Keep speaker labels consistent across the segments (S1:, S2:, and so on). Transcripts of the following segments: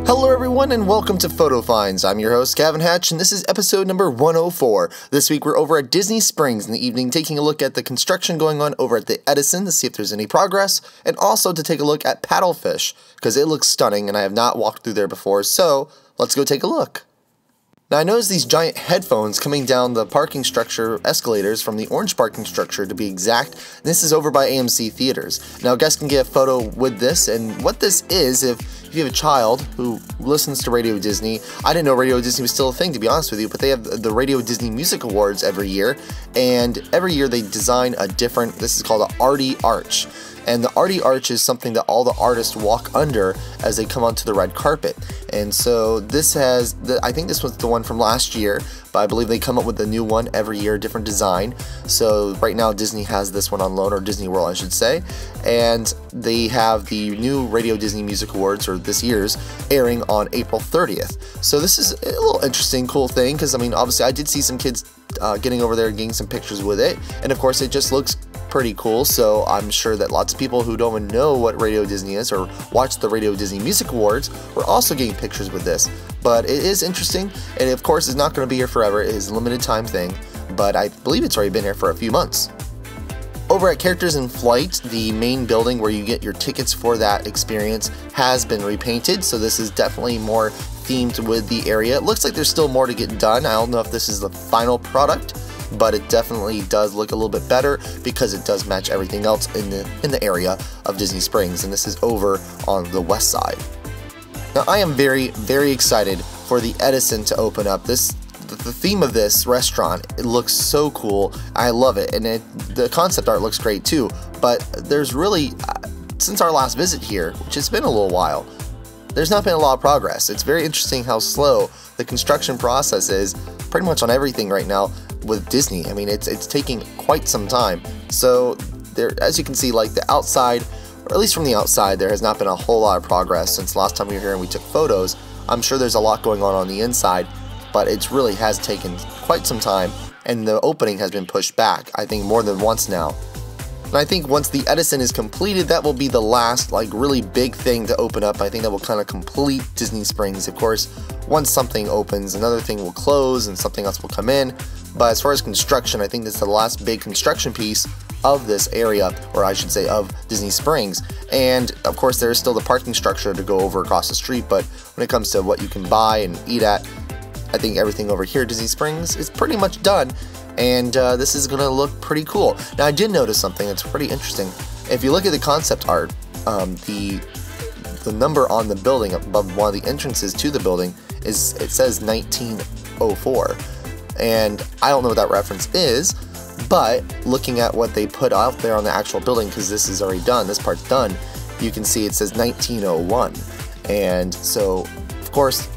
S1: Hello everyone and welcome to Photo Finds. I'm your host Gavin Hatch and this is episode number 104. This week we're over at Disney Springs in the evening taking a look at the construction going on over at the Edison to see if there's any progress, and also to take a look at Paddlefish because it looks stunning and I have not walked through there before, so let's go take a look. Now I noticed these giant headphones coming down the parking structure escalators from the orange parking structure to be exact. This is over by AMC Theaters. Now guests can get a photo with this, and what this is, if you have a child who listens to Radio Disney, I didn't know Radio Disney was still a thing, to be honest with you, but they have the Radio Disney Music Awards every year, and every year they design a different, this is called an Arty Arch. And the Arty Arch is something that all the artists walk under as they come onto the red carpet. And so this has, I think this was the one from last year, but I believe they come up with a new one every year, different design. So right now Disney has this one on loan, or Disney World I should say. And they have the new Radio Disney Music Awards, or this year's, airing on April 30th. So this is a little interesting, cool thing, because I mean obviously I did see some kids getting over there and getting some pictures with it. And of course it just looks pretty cool, so I'm sure that lots of people who don't even know what Radio Disney is or watch the Radio Disney Music Awards were also getting pictures with this. But it is interesting, and of course it's not going to be here forever. It is a limited time thing, but I believe it's already been here for a few months. Over at Characters in Flight, the main building where you get your tickets for that experience has been repainted, so this is definitely more themed with the area. It looks like there's still more to get done. I don't know if this is the final product, but it definitely does look a little bit better because it does match everything else in the area of Disney Springs, and this is over on the west side. Now I am very excited for the Edison to open up. The theme of this restaurant, it looks so cool. I love it, and the concept art looks great too, but there's really, since our last visit here, which has been a little while, there's not been a lot of progress. It's very interesting how slow the construction process is pretty much on everything right now with Disney. I mean, it's taking quite some time. So there, as you can see, like the outside, or at least from the outside, there has not been a whole lot of progress since last time we were here and we took photos. I'm sure there's a lot going on the inside, but it really has taken quite some time, and the opening has been pushed back, I think more than once now. And I think once the Edison is completed, that will be the last like really big thing to open up. I think that will kind of complete Disney Springs. Of course, once something opens, another thing will close and something else will come in. But as far as construction, I think this is the last big construction piece of this area, or I should say of Disney Springs. And of course there is still the parking structure to go over across the street, but when it comes to what you can buy and eat at, I think everything over here at Disney Springs is pretty much done. And this is going to look pretty cool. Now I did notice something that's pretty interesting. If you look at the concept art, the number on the building above one of the entrances to the building it says 1904. And I don't know what that reference is, but looking at what they put out there on the actual building, because this is already done, this part's done, you can see it says 1901. And so, of course,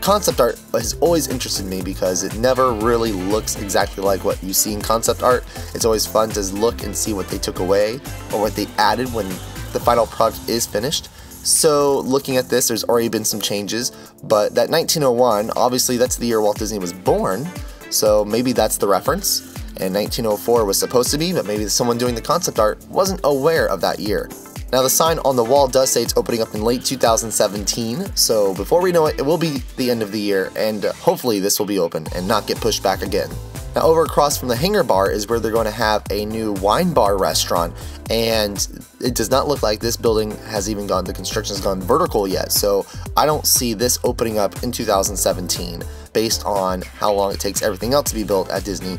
S1: concept art has always interested me because it never really looks exactly like what you see in concept art. It's always fun to look and see what they took away or what they added when the final product is finished. So looking at this, there's already been some changes, but that 1901, obviously that's the year Walt Disney was born, so maybe that's the reference, and 1904 was supposed to be, but maybe someone doing the concept art wasn't aware of that year. Now the sign on the wall does say it's opening up in late 2017, so before we know it, it will be the end of the year, and hopefully this will be open and not get pushed back again. Now over across from the hangar bar is where they're going to have a new wine bar restaurant, and it does not look like this building has even gone, the construction has gone vertical yet, so I don't see this opening up in 2017 based on how long it takes everything else to be built at Disney.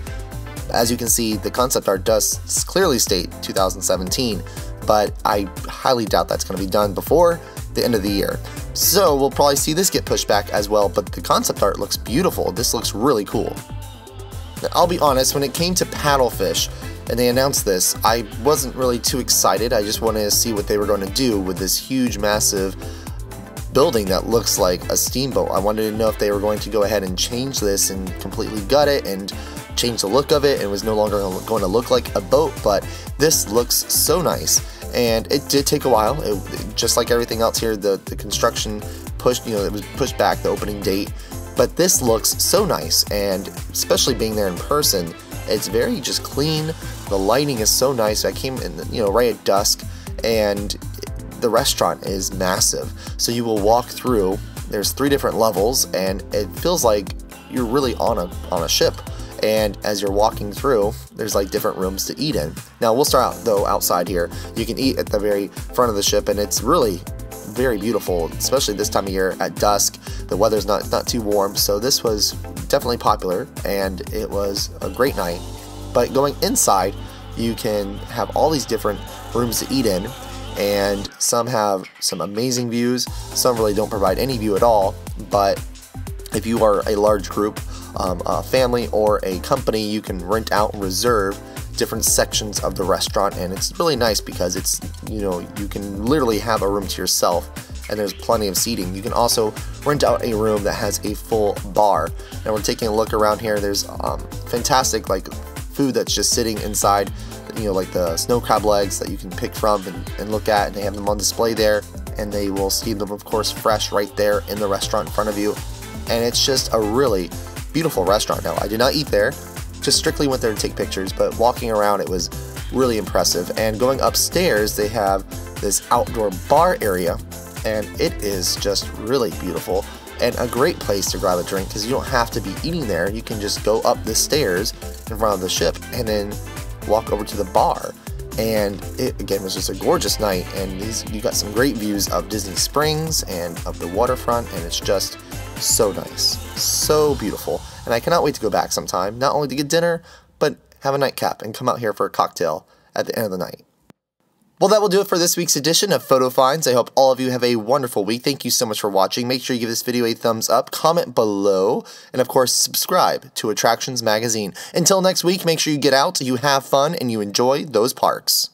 S1: As you can see, the concept art does clearly state 2017, but I highly doubt that's going to be done before the end of the year. So we'll probably see this get pushed back as well, but the concept art looks beautiful. This looks really cool. Now, I'll be honest, when it came to Paddlefish and they announced this, I wasn't really too excited. I just wanted to see what they were going to do with this huge, massive building that looks like a steamboat. I wanted to know if they were going to go ahead and change this and completely gut it and change the look of it, and was no longer going to look like a boat, but this looks so nice. And it did take a while. Just like everything else here, the construction pushed, it was pushed back, the opening date, but this looks so nice, and especially being there in person, it's very just clean. The lighting is so nice. I came in, right at dusk, and the restaurant is massive. So you will walk through There's 3 different levels, and it feels like you're really on a ship. And as you're walking through, there's like different rooms to eat in. Now we'll start out though outside here. You can eat at the very front of the ship, and it's really very beautiful, especially this time of year at dusk. The weather's not too warm, so this was definitely popular, and it was a great night. But going inside, you can have all these different rooms to eat in, and some have some amazing views, some really don't provide any view at all. But if you are a large group, a family or a company, you can rent out and reserve different sections of the restaurant, and it's really nice because it's, you can literally have a room to yourself, and there's plenty of seating. You can also rent out a room that has a full bar. Now we're taking a look around here. There's fantastic like food that's just sitting inside, like the snow crab legs that you can pick from and look at, and they have them on display there, and they will steam them, of course, fresh right there in the restaurant in front of you. And it's just a really beautiful restaurant. Now I did not eat there, just strictly went there to take pictures, but walking around it was really impressive. And going upstairs, they have this outdoor bar area, and it is just really beautiful and a great place to grab a drink because you don't have to be eating there. You can just go up the stairs in front of the ship and then walk over to the bar. And it again was just a gorgeous night, and you got some great views of Disney Springs and of the waterfront, and it's just so nice, so beautiful. And I cannot wait to go back sometime, not only to get dinner, but have a nightcap and come out here for a cocktail at the end of the night. Well, that will do it for this week's edition of Photo Finds. I hope all of you have a wonderful week. Thank you so much for watching. Make sure you give this video a thumbs up, comment below, and of course, subscribe to Attractions Magazine. Until next week, make sure you get out, you have fun, and you enjoy those parks.